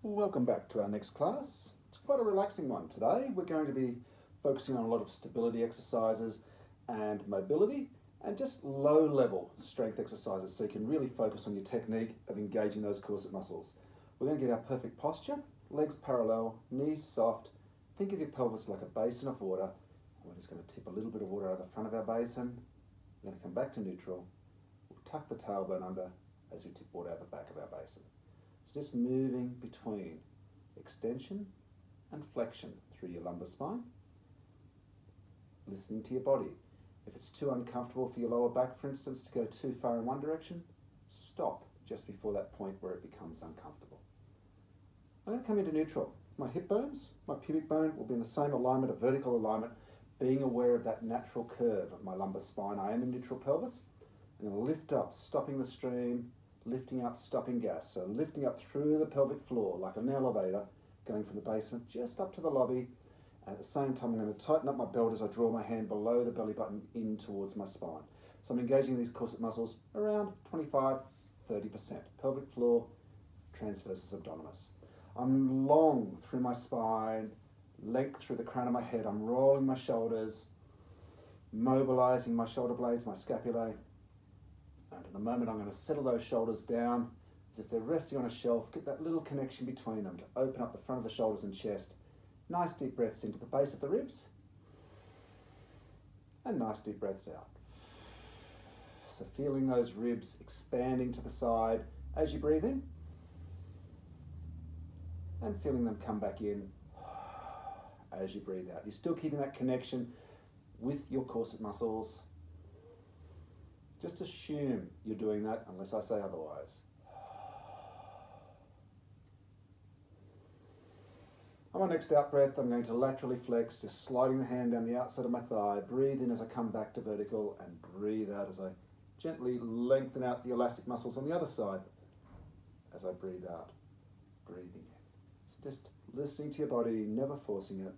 Welcome back to our next class. It's quite a relaxing one today. We're going to be focusing on a lot of stability exercises and mobility and just low-level strength exercises so you can really focus on your technique of engaging those corset muscles. We're going to get our perfect posture, legs parallel, knees soft. Think of your pelvis like a basin of water. We're just going to tip a little bit of water out of the front of our basin. We're going to come back to neutral. We'll tuck the tailbone under as we tip water out the back of our basin. It's just moving between extension and flexion through your lumbar spine. Listening to your body. If it's too uncomfortable for your lower back, for instance, to go too far in one direction, stop just before that point where it becomes uncomfortable. I'm going to come into neutral. My hip bones, my pubic bone will be in the same alignment, a vertical alignment, being aware of that natural curve of my lumbar spine. I am in neutral pelvis. I'm going to lift up, stopping the stream, lifting up, stopping gas. So lifting up through the pelvic floor like an elevator, going from the basement just up to the lobby. And at the same time, I'm going to tighten up my belt as I draw my hand below the belly button in towards my spine. So I'm engaging these corset muscles around 25-30%. Pelvic floor, transversus abdominis. I'm long through my spine, length through the crown of my head. I'm rolling my shoulders, mobilizing my shoulder blades, my scapulae. And in a moment, I'm going to settle those shoulders down as if they're resting on a shelf. Get that little connection between them to open up the front of the shoulders and chest. Nice deep breaths into the base of the ribs. And nice deep breaths out. So feeling those ribs expanding to the side as you breathe in. And feeling them come back in as you breathe out. You're still keeping that connection with your corset muscles. Just assume you're doing that unless I say otherwise. On my next out breath, I'm going to laterally flex, just sliding the hand down the outside of my thigh. Breathe in as I come back to vertical and breathe out as I gently lengthen out the elastic muscles on the other side as I breathe out, breathing in. So just listening to your body, never forcing it.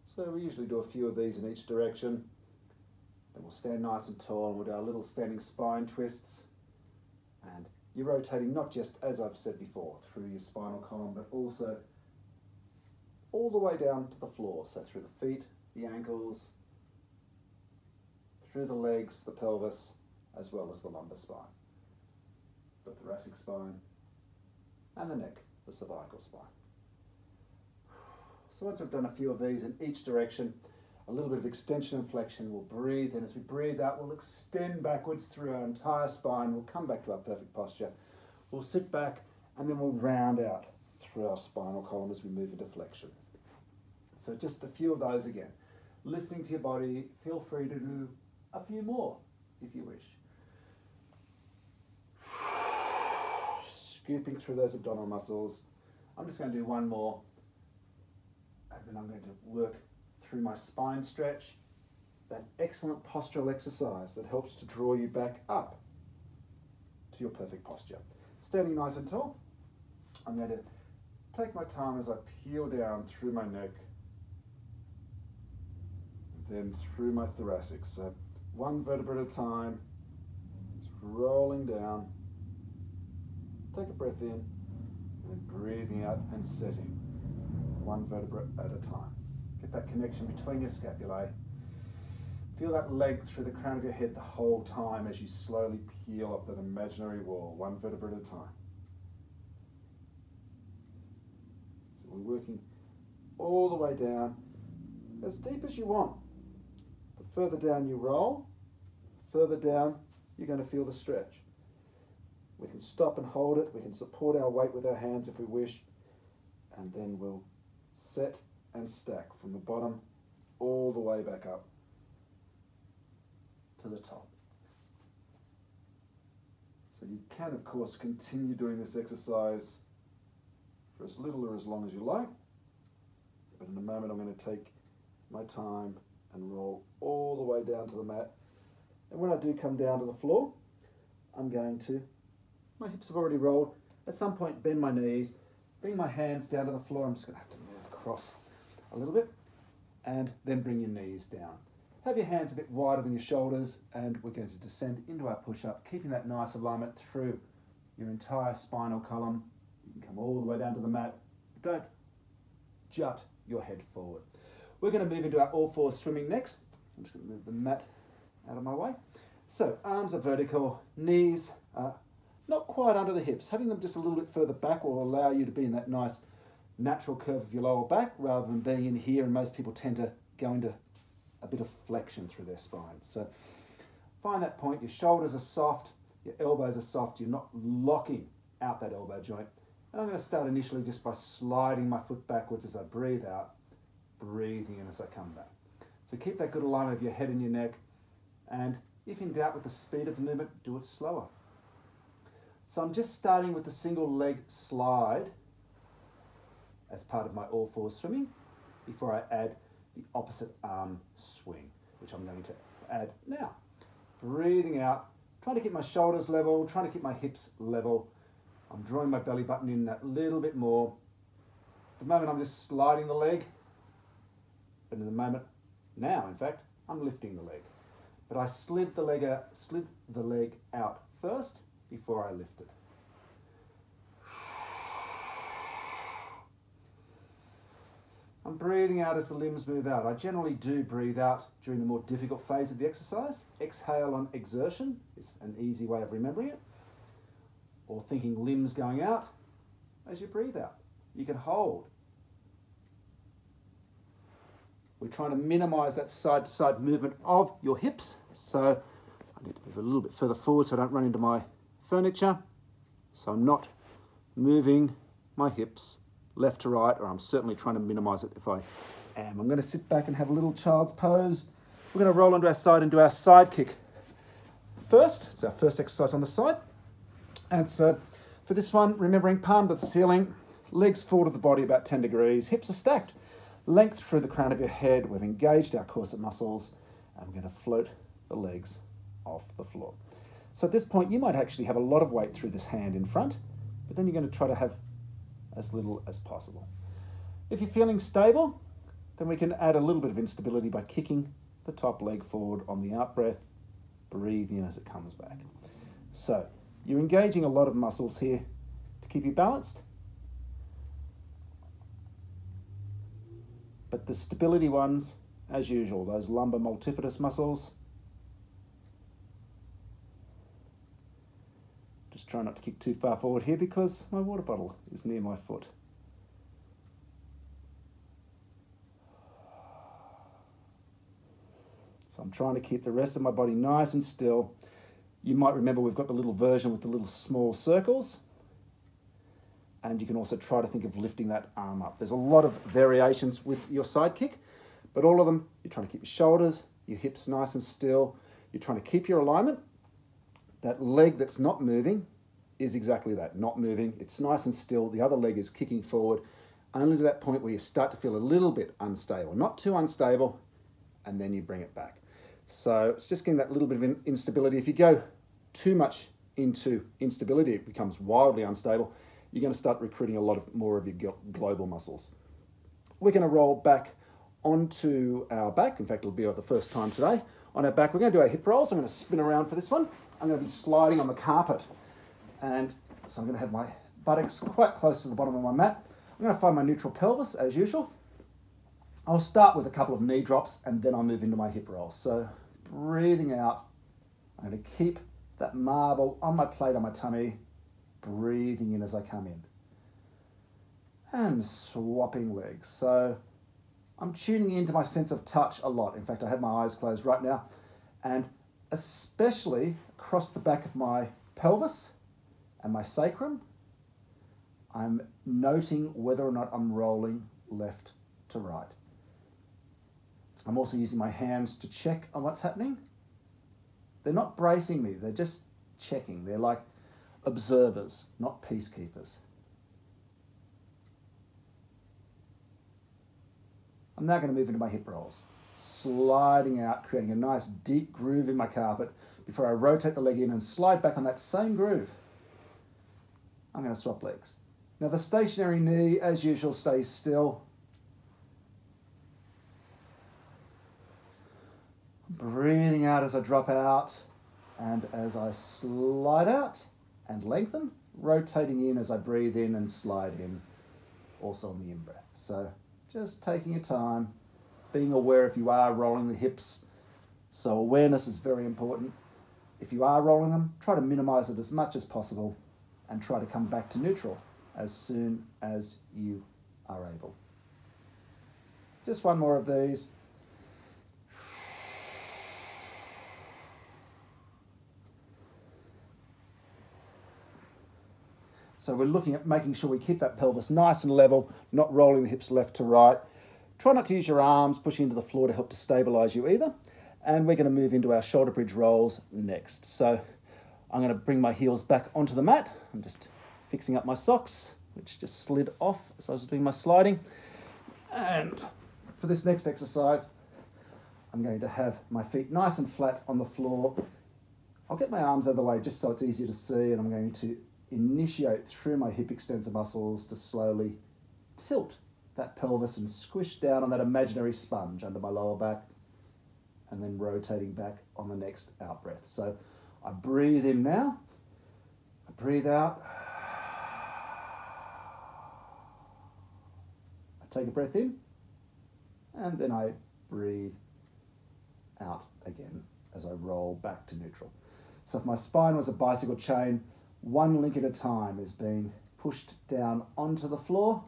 So we usually do a few of these in each direction. Then we'll stand nice and tall and we'll do our little standing spine twists. And you're rotating not just, as I've said before, through your spinal column, but also all the way down to the floor. So through the feet, the ankles, through the legs, the pelvis, as well as the lumbar spine, the thoracic spine, and the neck, the cervical spine. So once we've done a few of these in each direction, a little bit of extension and flexion, we'll breathe in. As we breathe out, we'll extend backwards through our entire spine. We'll come back to our perfect posture. We'll sit back and then we'll round out through our spinal column as we move into flexion. So just a few of those again. Listening to your body, feel free to do a few more if you wish. Scooping through those abdominal muscles. I'm just going to do one more. And then I'm going to work through my spine stretch, that excellent postural exercise that helps to draw you back up to your perfect posture. Standing nice and tall, I'm going to take my time as I peel down through my neck, then through my thoracic. So one vertebra at a time, just rolling down. Take a breath in, and then breathing out and setting. One vertebra at a time. Get that connection between your scapulae. Feel that length through the crown of your head the whole time as you slowly peel off that imaginary wall, one vertebra at a time. So we're working all the way down, as deep as you want. The further down you roll, further down you're going to feel the stretch. We can stop and hold it. We can support our weight with our hands if we wish, and then we'll set and stack from the bottom all the way back up to the top. So you can, of course, continue doing this exercise for as little or as long as you like, but in a moment I'm going to take my time and roll all the way down to the mat. And when I do come down to the floor, I'm going to, my hips have already rolled, at some point bend my knees, bring my hands down to the floor. I'm just going to have to move across a little bit, and then bring your knees down. Have your hands a bit wider than your shoulders, and we're going to descend into our push-up, keeping that nice alignment through your entire spinal column. You can come all the way down to the mat. Don't jut your head forward. We're going to move into our all-fours swimming next. I'm just going to move the mat out of my way. So arms are vertical, knees are not quite under the hips. Having them just a little bit further back will allow you to be in that nice natural curve of your lower back rather than being in here, and most people tend to go into a bit of flexion through their spine. So find that point, your shoulders are soft, your elbows are soft, you're not locking out that elbow joint. And I'm going to start initially just by sliding my foot backwards as I breathe out, breathing in as I come back. So keep that good alignment of your head and your neck, and if in doubt with the speed of the movement, do it slower. So I'm just starting with the single leg slide as part of my all-fours swimming before I add the opposite arm swing, which I'm going to add now. Breathing out, trying to keep my shoulders level, trying to keep my hips level. I'm drawing my belly button in that little bit more. At the moment I'm just sliding the leg, but in the moment, now in fact, I'm lifting the leg. But I slid the leg out first before I lifted. I'm breathing out as the limbs move out. I generally do breathe out during the more difficult phase of the exercise. Exhale on exertion is an easy way of remembering it. Or thinking limbs going out as you breathe out. You can hold. We're trying to minimize that side-to-side movement of your hips. So I need to move a little bit further forward so I don't run into my furniture. So I'm not moving my hips left to right, or I'm certainly trying to minimize it if I am. I'm going to sit back and have a little child's pose. We're going to roll onto our side and do our side kick first. It's our first exercise on the side. And so for this one, remembering palm to the ceiling, legs forward of the body about 10 degrees, hips are stacked, length through the crown of your head. We've engaged our corset muscles, and we're going to float the legs off the floor. So at this point, you might actually have a lot of weight through this hand in front, but then you're going to try to have as little as possible. If you're feeling stable, then we can add a little bit of instability by kicking the top leg forward on the out breath, breathing in as it comes back. So you're engaging a lot of muscles here to keep you balanced, but the stability ones, as usual, those lumbar multifidus muscles, just try not to kick too far forward here because my water bottle is near my foot. So I'm trying to keep the rest of my body nice and still. You might remember we've got the little version with the little small circles. And you can also try to think of lifting that arm up. There's a lot of variations with your side kick, but all of them, you're trying to keep your shoulders, your hips nice and still. You're trying to keep your alignment. That leg that's not moving is exactly that, not moving. It's nice and still. The other leg is kicking forward, only to that point where you start to feel a little bit unstable. Not too unstable, and then you bring it back. So it's just getting that little bit of instability. If you go too much into instability, it becomes wildly unstable. You're going to start recruiting a lot more of your global muscles. We're going to roll back onto our back. In fact, it'll be the first time today. On our back, we're going to do our hip rolls. I'm going to spin around for this one. I'm going to be sliding on the carpet. And so I'm going to have my buttocks quite close to the bottom of my mat. I'm going to find my neutral pelvis as usual. I'll start with a couple of knee drops and then I'll move into my hip rolls. So breathing out, I'm going to keep that marble on my plate on my tummy, breathing in as I come in. And swapping legs. So I'm tuning into my sense of touch a lot. In fact, I have my eyes closed right now. And especially across the back of my pelvis and my sacrum, I'm noting whether or not I'm rolling left to right. I'm also using my hands to check on what's happening. They're not bracing me, they're just checking. They're like observers, not peacekeepers. I'm now going to move into my hip rolls. Sliding out, creating a nice deep groove in my carpet before I rotate the leg in and slide back on that same groove. I'm going to swap legs. Now the stationary knee, as usual, stays still. Breathing out as I drop out and as I slide out and lengthen, rotating in as I breathe in and slide in, also on the in-breath. So just taking your time, being aware if you are rolling the hips. So awareness is very important. If you are rolling them, try to minimize it as much as possible and try to come back to neutral as soon as you are able. Just one more of these. So we're looking at making sure we keep that pelvis nice and level, not rolling the hips left to right. Try not to use your arms pushing into the floor to help to stabilize you either. And we're going to move into our shoulder bridge rolls next. So I'm going to bring my heels back onto the mat. I'm just fixing up my socks, which just slid off as I was doing my sliding. And for this next exercise, I'm going to have my feet nice and flat on the floor. I'll get my arms out of the way just so it's easier to see, and I'm going to initiate through my hip extensor muscles to slowly tilt that pelvis and squish down on that imaginary sponge under my lower back, and then rotating back on the next out breath. So I breathe in now, I breathe out, I take a breath in, and then I breathe out again as I roll back to neutral. So if my spine was a bicycle chain, one link at a time is being pushed down onto the floor.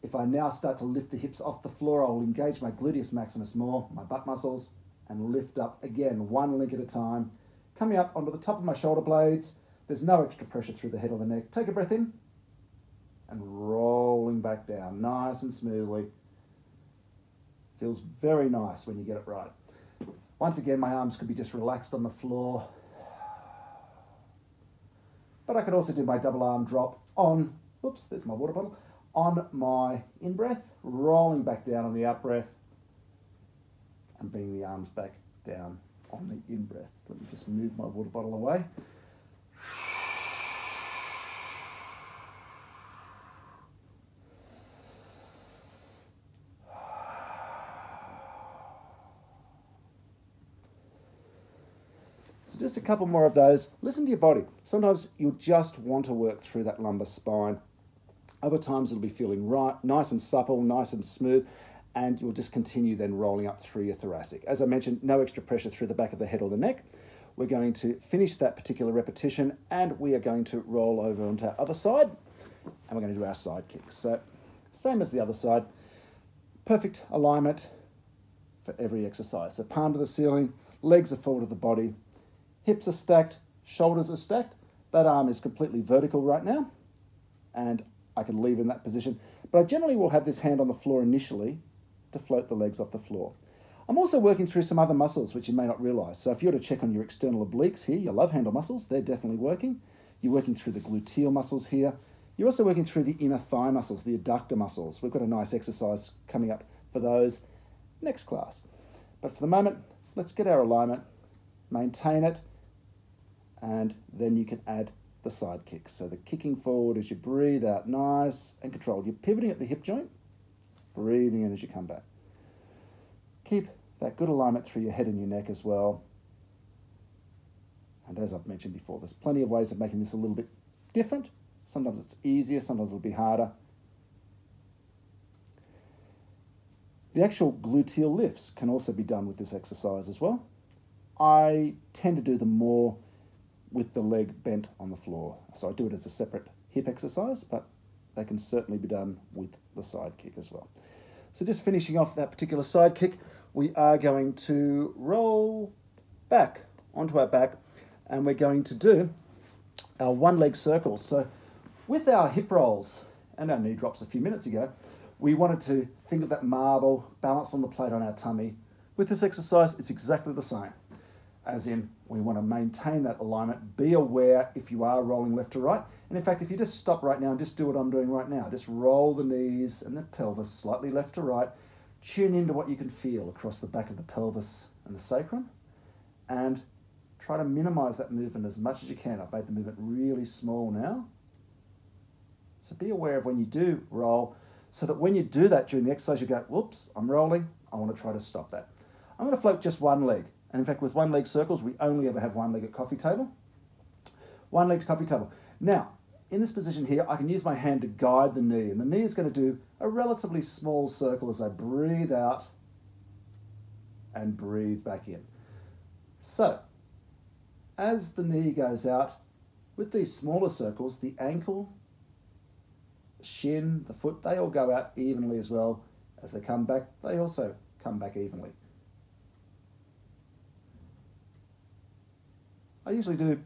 If I now start to lift the hips off the floor, I'll engage my gluteus maximus more, my butt muscles, and lift up again, one link at a time, coming up onto the top of my shoulder blades. There's no extra pressure through the head or the neck. Take a breath in and rolling back down, nice and smoothly. Feels very nice when you get it right. Once again, my arms could be just relaxed on the floor. But I could also do my double arm drop on, oops, there's my water bottle, on my in-breath, rolling back down on the out-breath, and bringing the arms back down on the in-breath. Let me just move my water bottle away. Just a couple more of those. Listen to your body. Sometimes you'll just want to work through that lumbar spine. Other times it'll be feeling right, nice and supple, nice and smooth, and you'll just continue then rolling up through your thoracic. As I mentioned, no extra pressure through the back of the head or the neck. We're going to finish that particular repetition, and we are going to roll over onto our other side, and we're going to do our side kicks. So same as the other side, perfect alignment for every exercise. So palm to the ceiling, legs are forward of the body, hips are stacked, shoulders are stacked. That arm is completely vertical right now, and I can leave in that position. But I generally will have this hand on the floor initially to float the legs off the floor. I'm also working through some other muscles which you may not realize. So if you were to check on your external obliques here, your love handle muscles, they're definitely working. You're working through the gluteal muscles here. You're also working through the inner thigh muscles, the adductor muscles. We've got a nice exercise coming up for those next class. But for the moment, let's get our alignment, maintain it, and then you can add the side kicks. So the kicking forward as you breathe out, nice and controlled. You're pivoting at the hip joint, breathing in as you come back. Keep that good alignment through your head and your neck as well. And as I've mentioned before, there's plenty of ways of making this a little bit different. Sometimes it's easier, sometimes it'll be harder. The actual gluteal lifts can also be done with this exercise as well. I tend to do them more with the leg bent on the floor. So I do it as a separate hip exercise, but they can certainly be done with the side kick as well. So just finishing off that particular side kick, we are going to roll back onto our back, and we're going to do our one leg circles. So with our hip rolls and our knee drops a few minutes ago, we wanted to think of that marble balance on the plate on our tummy. With this exercise, it's exactly the same. As in, we want to maintain that alignment. Be aware if you are rolling left to right. And in fact, if you just stop right now and just do what I'm doing right now, just roll the knees and the pelvis slightly left to right. Tune into what you can feel across the back of the pelvis and the sacrum. And try to minimize that movement as much as you can. I've made the movement really small now. So be aware of when you do roll, so that when you do that during the exercise, you go, whoops, I'm rolling. I want to try to stop that. I'm going to float just one leg. And in fact, with one-leg circles, we only ever have one-legged coffee table. One-legged coffee table. Now, in this position here, I can use my hand to guide the knee, and the knee is going to do a relatively small circle as I breathe out and breathe back in. So, as the knee goes out, with these smaller circles, the ankle, the shin, the foot, they all go out evenly as well. As they come back, they also come back evenly. I usually do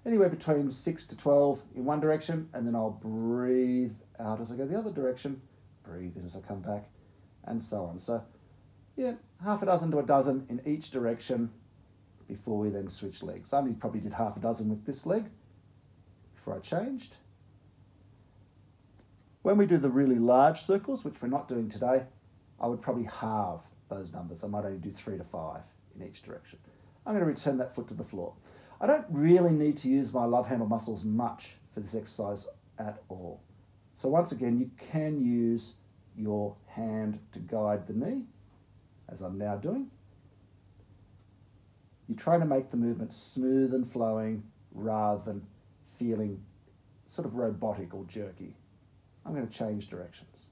anywhere between 6 to 12 in one direction, and then I'll breathe out as I go the other direction, breathe in as I come back, and so on. So, yeah, half a dozen to a dozen in each direction before we then switch legs. I only probably did half a dozen with this leg before I changed. When we do the really large circles, which we're not doing today, I would probably halve those numbers. I might only do 3 to 5 in each direction. I'm going to return that foot to the floor. I don't really need to use my love handle muscles much for this exercise at all. So once again, you can use your hand to guide the knee, as I'm now doing. You try to make the movement smooth and flowing rather than feeling sort of robotic or jerky. I'm going to change directions.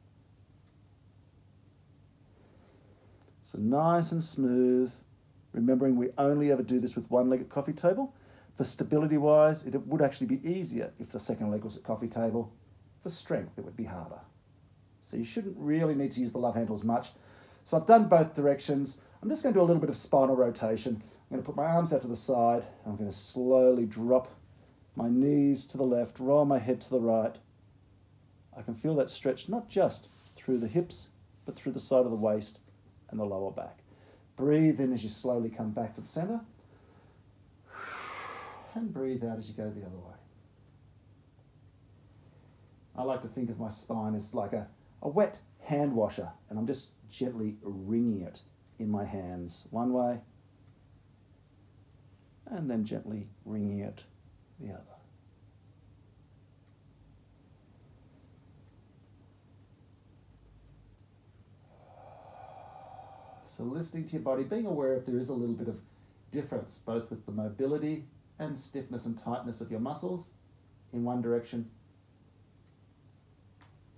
So nice and smooth, remembering we only ever do this with one leg at coffee table. For stability wise, it would actually be easier if the second leg was at coffee table. For strength, it would be harder. So you shouldn't really need to use the love handles much. So I've done both directions. I'm just going to do a little bit of spinal rotation. I'm going to put my arms out to the side. I'm going to slowly drop my knees to the left, roll my head to the right. I can feel that stretch not just through the hips, but through the side of the waist and the lower back. Breathe in as you slowly come back to the center. And breathe out as you go the other way. I like to think of my spine as like a wet hand washer, and I'm just gently wringing it in my hands one way, and then gently wringing it the other. So listening to your body, being aware if there is a little bit of difference, both with the mobility and stiffness and tightness of your muscles in one direction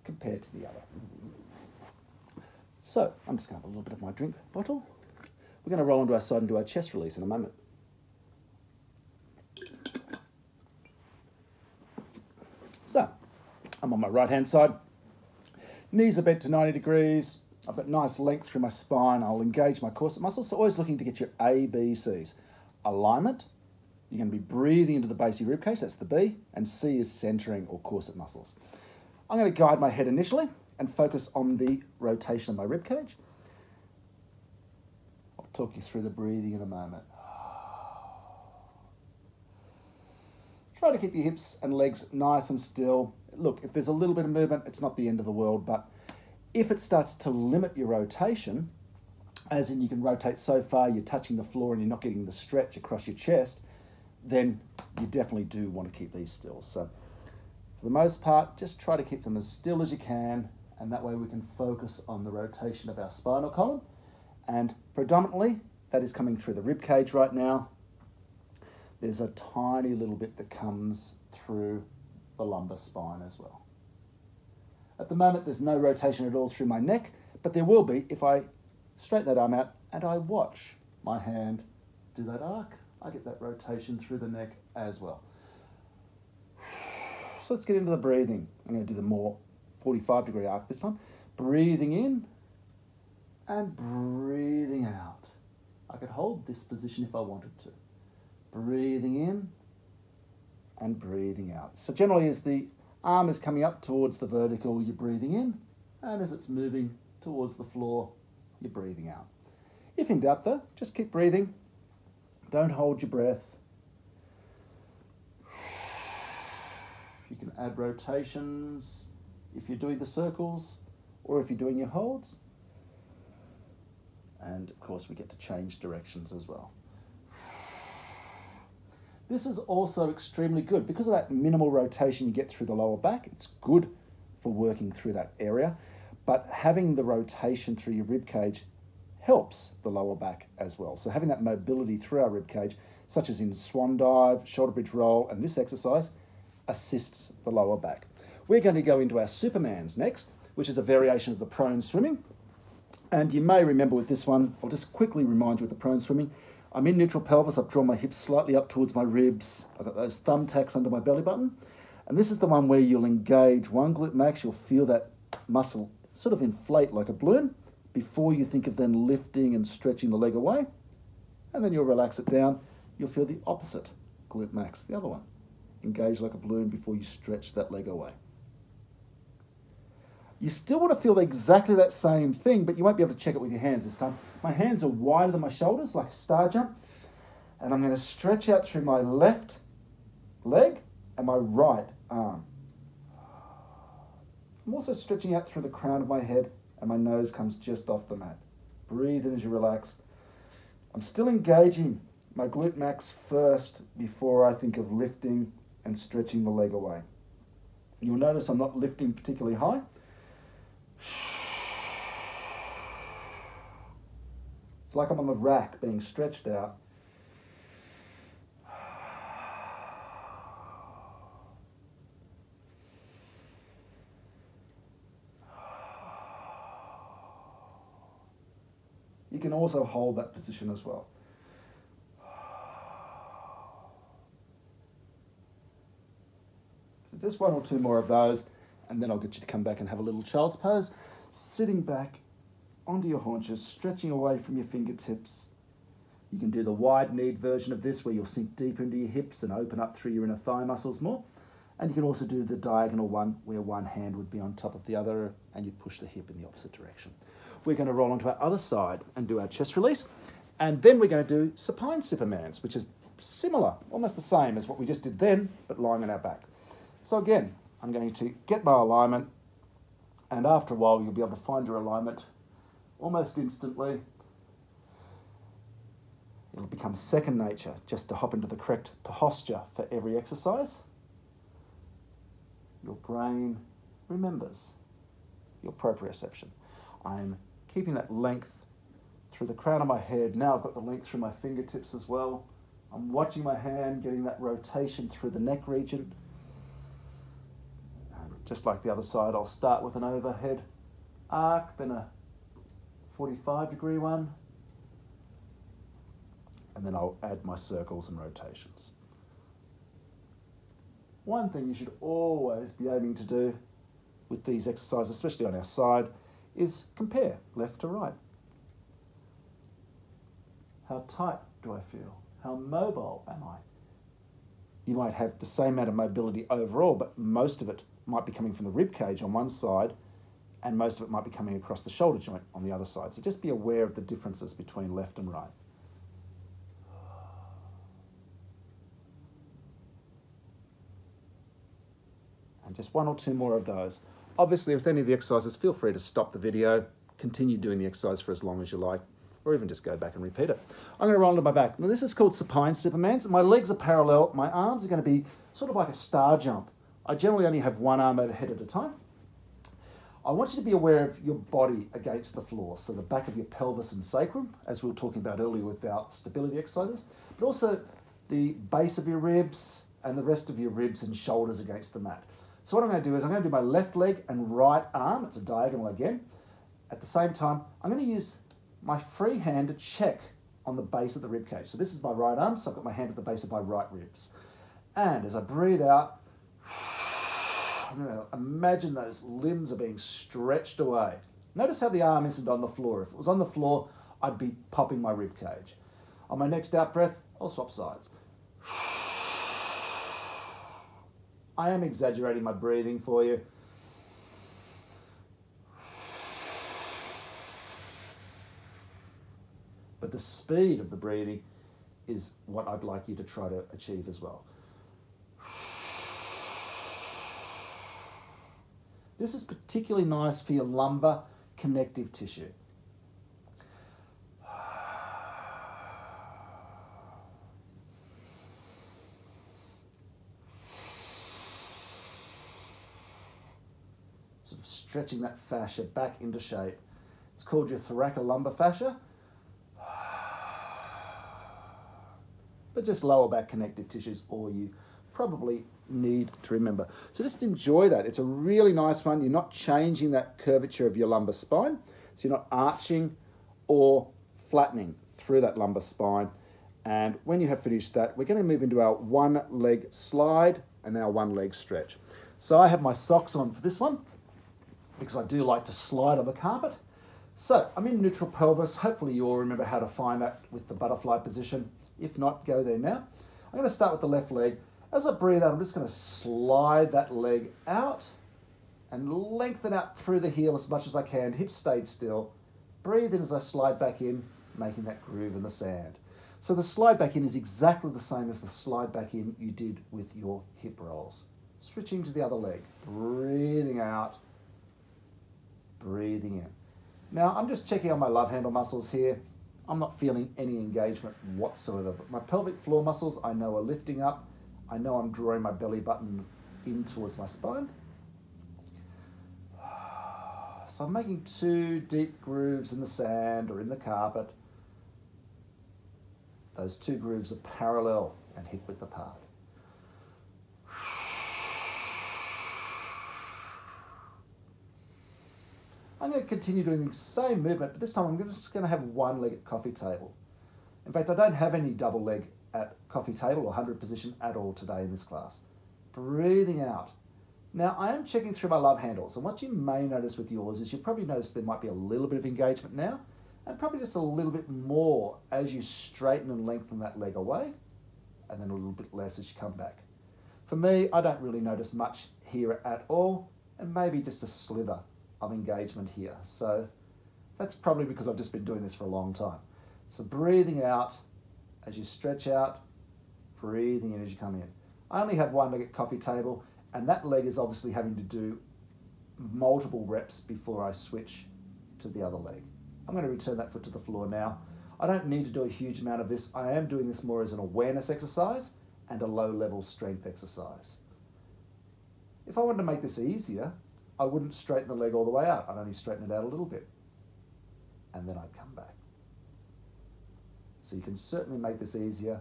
compared to the other. So I'm just going to have a little bit of my drink bottle. We're going to roll onto our side and do our chest release in a moment. So I'm on my right hand side. Knees are bent to 90 degrees. I've got nice length through my spine. I'll engage my corset muscles. So always looking to get your A, B, C's. Alignment. You're going to be breathing into the base of your ribcage. That's the B. And C is centering or corset muscles. I'm going to guide my head initially and focus on the rotation of my ribcage. I'll talk you through the breathing in a moment. Try to keep your hips and legs nice and still. Look, if there's a little bit of movement, it's not the end of the world, but if it starts to limit your rotation, as in you can rotate so far you're touching the floor and you're not getting the stretch across your chest, then you definitely do want to keep these still. So for the most part, just try to keep them as still as you can, and that way we can focus on the rotation of our spinal column. And predominantly, that is coming through the rib cage right now. There's a tiny little bit that comes through the lumbar spine as well. At the moment, there's no rotation at all through my neck, but there will be if I straighten that arm out and I watch my hand do that arc. I get that rotation through the neck as well. So let's get into the breathing. I'm going to do the more 45-degree arc this time. Breathing in and breathing out. I could hold this position if I wanted to. Breathing in and breathing out. So generally as the arm is coming up towards the vertical, you're breathing in, and as it's moving towards the floor, you're breathing out. If in doubt though, just keep breathing. Don't hold your breath. You can add rotations if you're doing the circles or if you're doing your holds. And of course we get to change directions as well. This is also extremely good because of that minimal rotation you get through the lower back. It's good for working through that area, but having the rotation through your rib cage helps the lower back as well. So having that mobility through our rib cage, such as in swan dive, shoulder bridge roll, and this exercise, assists the lower back. We're going to go into our Supermans next, which is a variation of the prone swimming. And you may remember with this one, I'll just quickly remind you with the prone swimming, I'm in neutral pelvis, I've drawn my hips slightly up towards my ribs, I've got those thumbtacks under my belly button, and this is the one where you'll engage one glute max, you'll feel that muscle sort of inflate like a balloon before you think of then lifting and stretching the leg away, and then you'll relax it down, you'll feel the opposite glute max, the other one. Engage like a balloon before you stretch that leg away. You still want to feel exactly that same thing, but you won't be able to check it with your hands this time. My hands are wider than my shoulders, like a star jump, and I'm going to stretch out through my left leg and my right arm. I'm also stretching out through the crown of my head, and my nose comes just off the mat. Breathe in as you relax. I'm still engaging my glute max first before I think of lifting and stretching the leg away. You'll notice I'm not lifting particularly high. It's like I'm on the rack being stretched out. You can also hold that position as well. So just one or two more of those, and then I'll get you to come back and have a little child's pose. Sitting back onto your haunches, stretching away from your fingertips. You can do the wide-kneed version of this where you'll sink deeper into your hips and open up through your inner thigh muscles more. And you can also do the diagonal one where one hand would be on top of the other and you push the hip in the opposite direction. We're going to roll onto our other side and do our chest release. And then we're going to do Supine Supermans, which is similar, almost the same as what we just did then, but lying on our back. So again, I'm going to get my alignment, and after a while you'll be able to find your alignment almost instantly. It'll become second nature just to hop into the correct posture for every exercise. Your brain remembers your proprioception. I'm keeping that length through the crown of my head. Now I've got the length through my fingertips as well. I'm watching my hand, getting that rotation through the neck region. And just like the other side, I'll start with an overhead arc, then a 45-degree one, and then I'll add my circles and rotations. One thing you should always be aiming to do with these exercises, especially on our side, is compare left to right. How tight do I feel? How mobile am I? You might have the same amount of mobility overall, but most of it might be coming from the rib cage on one side, and most of it might be coming across the shoulder joint on the other side. So just be aware of the differences between left and right. And just one or two more of those. Obviously, with any of the exercises, feel free to stop the video, continue doing the exercise for as long as you like, or even just go back and repeat it. I'm going to roll onto my back. Now this is called Supine Superman. So my legs are parallel. My arms are going to be sort of like a star jump. I generally only have one arm overhead at a time. I want you to be aware of your body against the floor. So the back of your pelvis and sacrum, as we were talking about earlier with our stability exercises, but also the base of your ribs and the rest of your ribs and shoulders against the mat. So what I'm going to do is I'm going to do my left leg and right arm. It's a diagonal again. At the same time, I'm going to use my free hand to check on the base of the rib cage. So this is my right arm, so I've got my hand at the base of my right ribs. And as I breathe out, I'm going to imagine those limbs are being stretched away. Notice how the arm isn't on the floor. If it was on the floor, I'd be popping my rib cage. On my next out breath, I'll swap sides. I am exaggerating my breathing for you. But the speed of the breathing is what I'd like you to try to achieve as well. This is particularly nice for your lumbar connective tissue. Sort of stretching that fascia back into shape. It's called your thoracolumbar fascia. but just lower back connective tissues, all you probably need to remember. So just enjoy that. It's a really nice one. You're not changing that curvature of your lumbar spine, so you're not arching or flattening through that lumbar spine. And when you have finished that, we're going to move into our one leg slide and our one leg stretch. So I have my socks on for this one because I do like to slide on the carpet. So I'm in neutral pelvis. Hopefully you all remember how to find that with the butterfly position. If not, go there now. I'm going to start with the left leg. As I breathe out, I'm just going to slide that leg out and lengthen out through the heel as much as I can. Hips stayed still. Breathe in as I slide back in, making that groove in the sand. So the slide back in is exactly the same as the slide back in you did with your hip rolls. Switching to the other leg. Breathing out, breathing in. Now I'm just checking on my love handle muscles here. I'm not feeling any engagement whatsoever, but my pelvic floor muscles I know are lifting up. I know I'm drawing my belly button in towards my spine. So I'm making 2 deep grooves in the sand or in the carpet. Those 2 grooves are parallel and hip width apart. I'm going to continue doing the same movement, but this time I'm just going to have one leg at coffee table. In fact, I don't have any double leg at coffee table or 100 position at all today in this class. Breathing out. Now, I am checking through my love handles, and what you may notice with yours is you'll probably notice there might be a little bit of engagement now, and probably just a little bit more as you straighten and lengthen that leg away, and then a little bit less as you come back. For me, I don't really notice much here at all, and maybe just a slither of engagement here. So that's probably because I've just been doing this for a long time. So breathing out as you stretch out, breathing in as you come in. I only have one leg at coffee table, and that leg is obviously having to do multiple reps before I switch to the other leg. I'm going to return that foot to the floor now. I don't need to do a huge amount of this. I am doing this more as an awareness exercise and a low-level strength exercise. If I wanted to make this easier, I wouldn't straighten the leg all the way out. I'd only straighten it out a little bit, and then I'd come back. So you can certainly make this easier.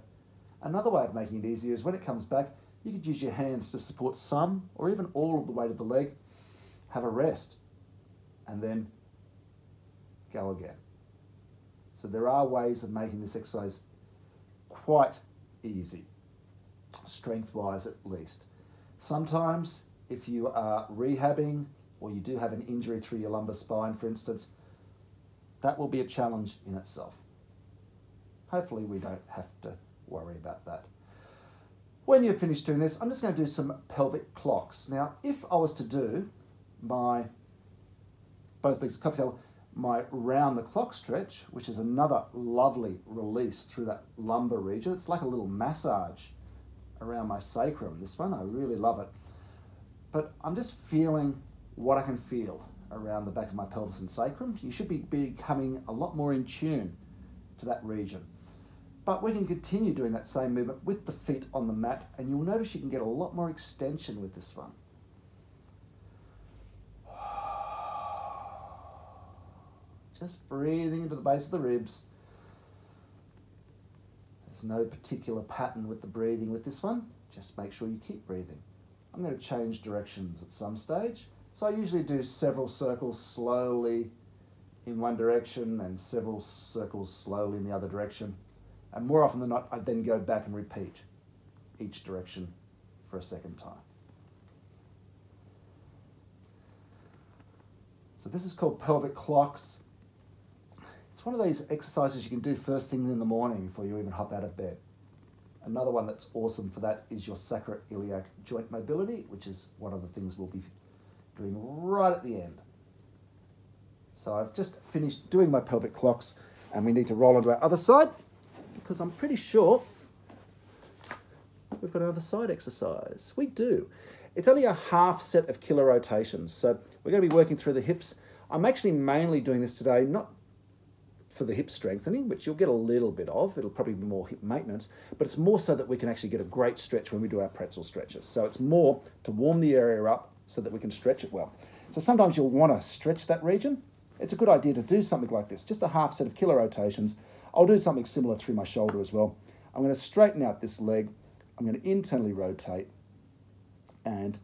Another way of making it easier is when it comes back, you could use your hands to support some or even all of the weight of the leg. Have a rest, and then go again. So there are ways of making this exercise quite easy, strength-wise at least. Sometimes if you are rehabbing or you do have an injury through your lumbar spine, for instance, that will be a challenge in itself. Hopefully we don't have to worry about that. When you're finished doing this, I'm just going to do some pelvic clocks. Now, if I was to do both legs at coffee table, my round the clock stretch, which is another lovely release through that lumbar region. It's like a little massage around my sacrum. This one, I really love it. But I'm just feeling what I can feel around the back of my pelvis and sacrum. You should be becoming a lot more in tune to that region. But we can continue doing that same movement with the feet on the mat, and you'll notice you can get a lot more extension with this one. Just breathing into the base of the ribs. There's no particular pattern with the breathing with this one. Just make sure you keep breathing. I'm going to change directions at some stage. So I usually do several circles slowly in one direction and several circles slowly in the other direction. And more often than not, I then go back and repeat each direction for a second time. So this is called pelvic clocks. It's one of those exercises you can do first thing in the morning before you even hop out of bed. Another one that's awesome for that is your sacroiliac joint mobility, which is one of the things we'll be doing right at the end. So I've just finished doing my pelvic clocks, and we need to roll onto our other side because I'm pretty sure we've got another side exercise. We do. It's only a half set of killer rotations, so we're going to be working through the hips. I'm actually mainly doing this today, not for the hip strengthening, which you'll get a little bit of. It'll probably be more hip maintenance, but it's more so that we can actually get a great stretch when we do our pretzel stretches. So it's more to warm the area up so that we can stretch it well. So sometimes you'll want to stretch that region. It's a good idea to do something like this, just a half set of killer rotations. I'll do something similar through my shoulder as well. I'm going to straighten out this leg. I'm going to internally rotate, and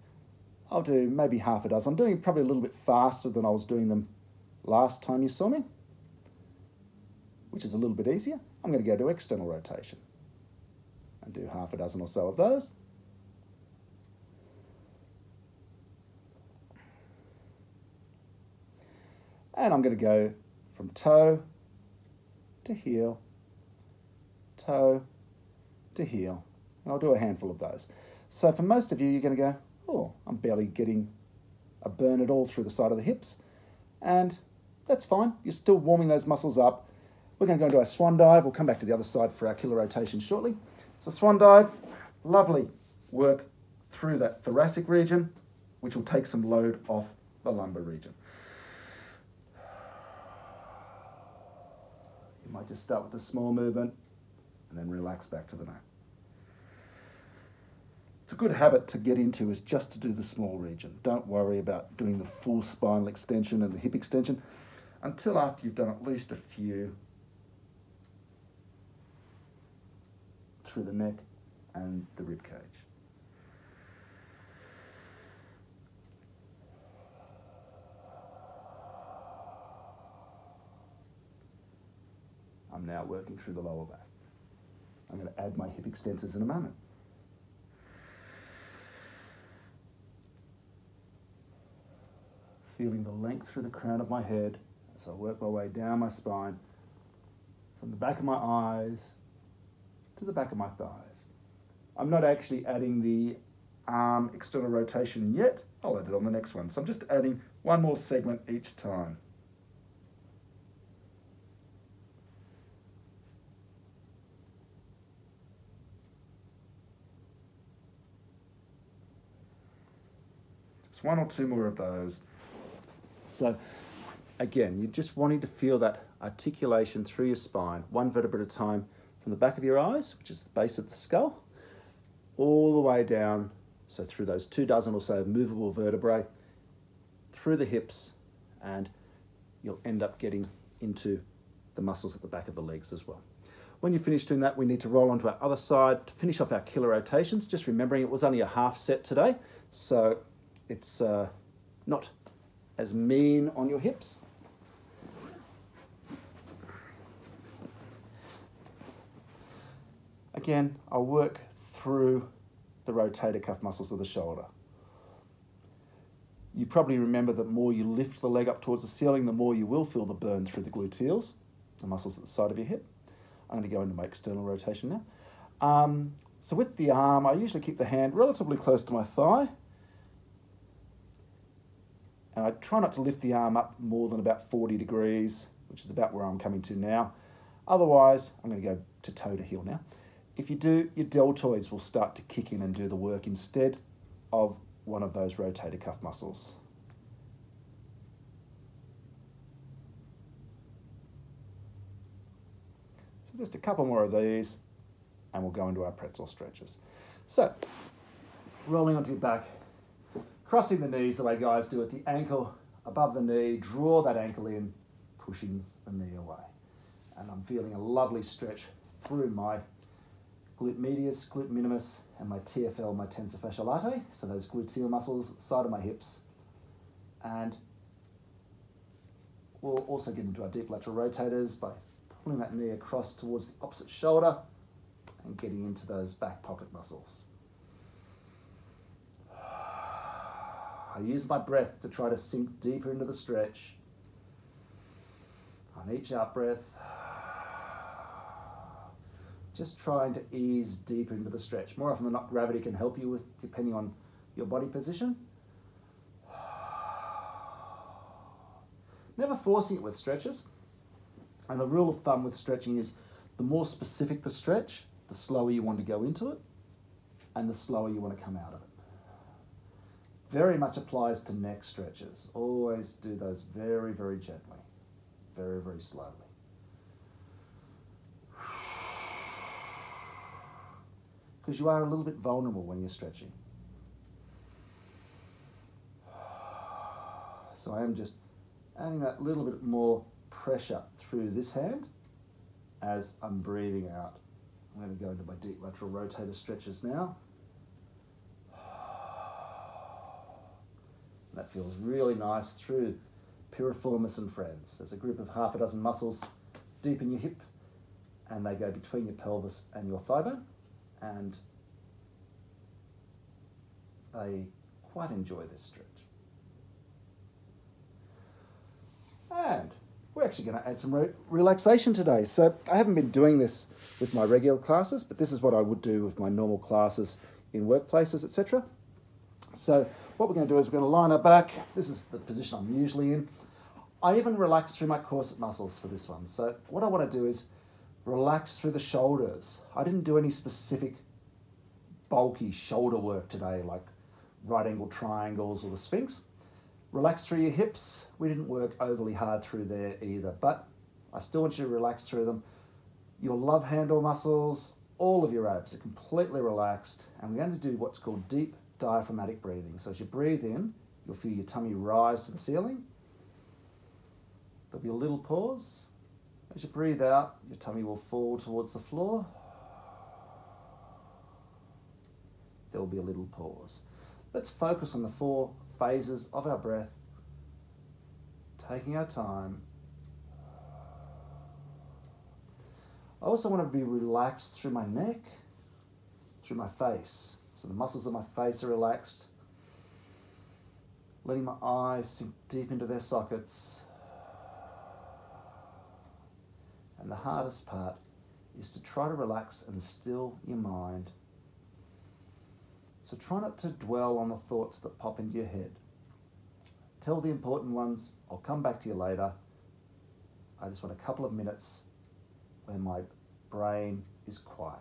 I'll do maybe half a dozen. I'm doing probably a little bit faster than I was doing them last time you saw me, which is a little bit easier. I'm going to go to external rotation and do half a dozen or so of those. And I'm going to go from toe to heel, toe to heel. And I'll do a handful of those. So for most of you, you're going to go, oh, I'm barely getting a burn at all through the side of the hips. And that's fine. You're still warming those muscles up. We're going to go into our swan dive. We'll come back to the other side for our killer rotation shortly. So swan dive, lovely work through that thoracic region, which will take some load off the lumbar region. You might just start with a small movement and then relax back to the mat. It's a good habit to get into, is just to do the small region. Don't worry about doing the full spinal extension and the hip extension until after you've done at least a few through the neck and the rib cage. I'm now working through the lower back. I'm going to add my hip extensors in a moment. Feeling the length through the crown of my head as I work my way down my spine, from the back of my eyes to the back of my thighs. I'm not actually adding the arm external rotation yet. I'll add it on the next one. So I'm just adding one more segment each time. Just one or two more of those. So again, you're just wanting to feel that articulation through your spine, one vertebra at a time, from the back of your eyes, which is the base of the skull, all the way down, so through those 24 or so movable vertebrae, through the hips, and you'll end up getting into the muscles at the back of the legs as well. When you finish doing that, we need to roll onto our other side to finish off our killer rotations, just remembering it was only a half set today, so it's not as mean on your hips. Again, I'll work through the rotator cuff muscles of the shoulder. You probably remember that the more you lift the leg up towards the ceiling, the more you will feel the burn through the gluteals, the muscles at the side of your hip. I'm going to go into my external rotation now. So with the arm, I usually keep the hand relatively close to my thigh. And I try not to lift the arm up more than about 40 degrees, which is about where I'm coming to now. Otherwise, I'm going to go to toe to heel now. If you do, your deltoids will start to kick in and do the work instead of one of those rotator cuff muscles. So just a couple more of these, and we'll go into our pretzel stretches. So, rolling onto your back, crossing the knees the way guys do it, the ankle above the knee, draw that ankle in, pushing the knee away. And I'm feeling a lovely stretch through my glute medius, glute minimus, and my TFL, my tensor fasciae latae, so those gluteal muscles, side of my hips. And we'll also get into our deep lateral rotators by pulling that knee across towards the opposite shoulder and getting into those back pocket muscles. I use my breath to try to sink deeper into the stretch. On each out breath, just trying to ease deeper into the stretch. More often than not, gravity can help you with, depending on your body position. Never forcing it with stretches. And the rule of thumb with stretching is the more specific the stretch, the slower you want to go into it, and the slower you want to come out of it. Very much applies to neck stretches. Always do those very, very gently, very, very slowly. Because you are a little bit vulnerable when you're stretching. So I am just adding that little bit more pressure through this hand as I'm breathing out I'm going to go into my deep lateral rotator stretches now. That feels really nice through piriformis and friends. There's a group of half a dozen muscles deep in your hip, and they go between your pelvis and your thigh bone, and they quite enjoy this stretch. And we're actually going to add some relaxation today. So I haven't been doing this with my regular classes, but this is what I would do with my normal classes in workplaces, etc. So what we're going to do is we're going to line our back. This is the position I'm usually in. I even relax through my corset muscles for this one. So what I want to do is relax through the shoulders. I didn't do any specific bulky shoulder work today, like right angle triangles or the Sphinx. Relax through your hips. We didn't work overly hard through there either, but I still want you to relax through them. Your love handle muscles, all of your abs are completely relaxed, and we're going to do what's called deep diaphragmatic breathing. So as you breathe in, you'll feel your tummy rise to the ceiling. There'll be a little pause. As you breathe out, your tummy will fall towards the floor. There will be a little pause. Let's focus on the 4 phases of our breath, taking our time. I also want to be relaxed through my neck, through my face. So the muscles of my face are relaxed. Letting my eyes sink deep into their sockets. And the hardest part is to try to relax and still your mind. So try not to dwell on the thoughts that pop into your head. Tell the important ones. I'll come back to you later. I just want a couple of minutes where my brain is quiet.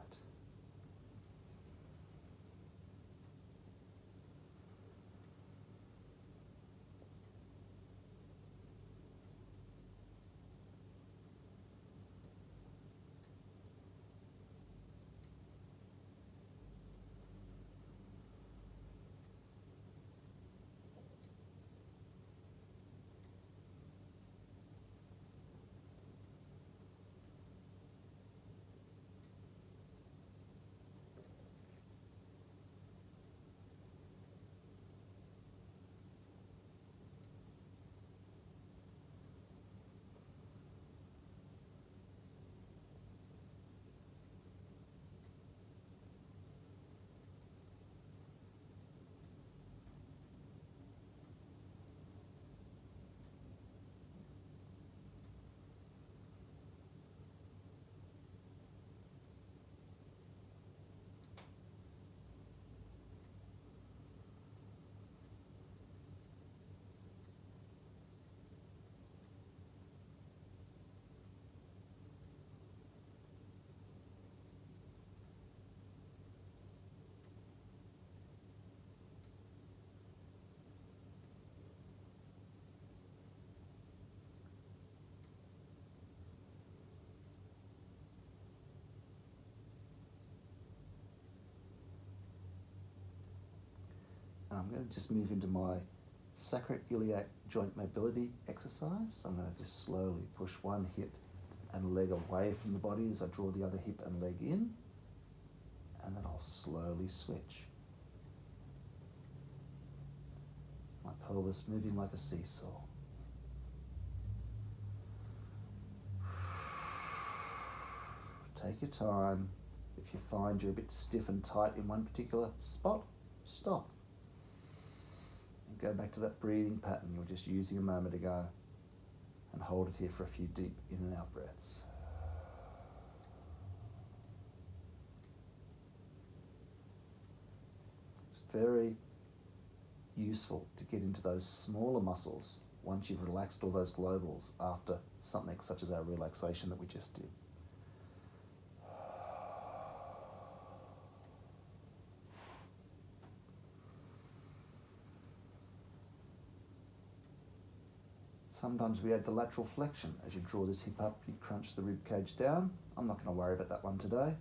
I'm going to just move into my sacroiliac joint mobility exercise. I'm going to just slowly push one hip and leg away from the body as I draw the other hip and leg in, and then I'll slowly switch. My pelvis moving like a seesaw. Take your time. If you find you're a bit stiff and tight in one particular spot, stop. Go back to that breathing pattern you were just using a moment ago, and hold it here for a few deep in and out breaths. It's very useful to get into those smaller muscles once you've relaxed all those globals after something such as our relaxation that we just did. Sometimes we add the lateral flexion. As you draw this hip up, you crunch the rib cage down. I'm not going to worry about that one today.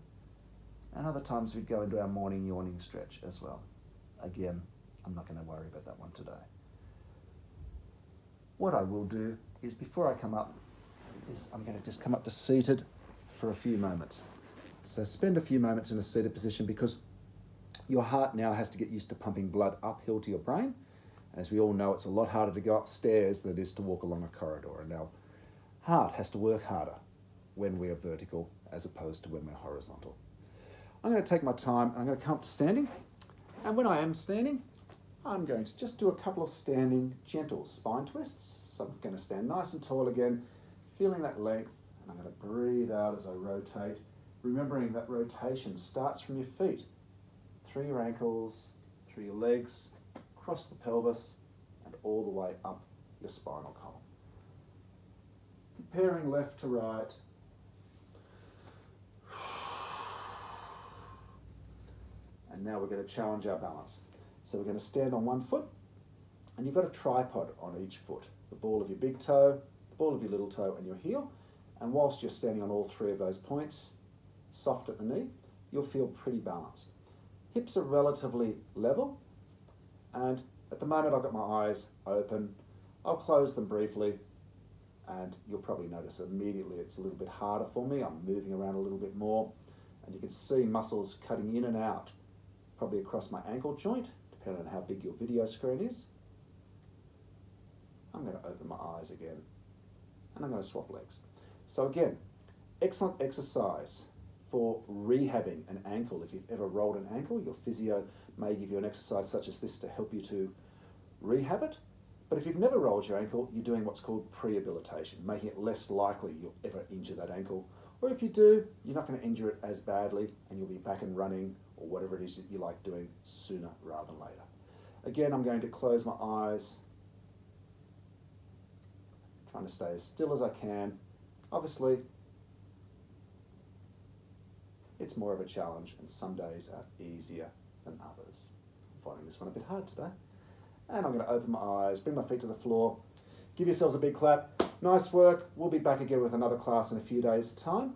And other times we go into our morning yawning stretch as well. Again, I'm not going to worry about that one today. What I will do is, before I come up, is I'm going to just come up to seated for a few moments. So spend a few moments in a seated position because your heart now has to get used to pumping blood uphill to your brain. As we all know, it's a lot harder to go upstairs than it is to walk along a corridor. And our heart has to work harder when we are vertical as opposed to when we're horizontal. I'm going to take my time and I'm going to come up to standing. And when I am standing, I'm going to just do a couple of standing gentle spine twists. So I'm going to stand nice and tall again, feeling that length. And I'm going to breathe out as I rotate, remembering that rotation starts from your feet, through your ankles, through your legs, across the pelvis, and all the way up your spinal column. Comparing left to right. And now we're going to challenge our balance. So we're going to stand on one foot, and you've got a tripod on each foot. The ball of your big toe, the ball of your little toe, and your heel. And whilst you're standing on all three of those points, soft at the knee, you'll feel pretty balanced. Hips are relatively level, and at the moment I've got my eyes open. I'll close them briefly, and you'll probably notice immediately it's a little bit harder for me. I'm moving around a little bit more, and you can see muscles cutting in and out, probably across my ankle joint, depending on how big your video screen is. I'm going to open my eyes again, and I'm going to swap legs. So again, excellent exercise for rehabbing an ankle. If you've ever rolled an ankle, your physio may give you an exercise such as this to help you to rehab it. But if you've never rolled your ankle, you're doing what's called prehabilitation, making it less likely you'll ever injure that ankle. Or if you do, you're not going to injure it as badly, and you'll be back and running or whatever it is that you like doing sooner rather than later. Again, I'm going to close my eyes, trying to stay as still as I can. Obviously, it's more of a challenge, and some days are easier than others. I'm finding this one a bit hard today. And I'm going to open my eyes, bring my feet to the floor, give yourselves a big clap. Nice work. We'll be back again with another class in a few days' time,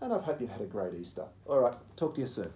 and I hope you've had a great Easter. All right, talk to you soon.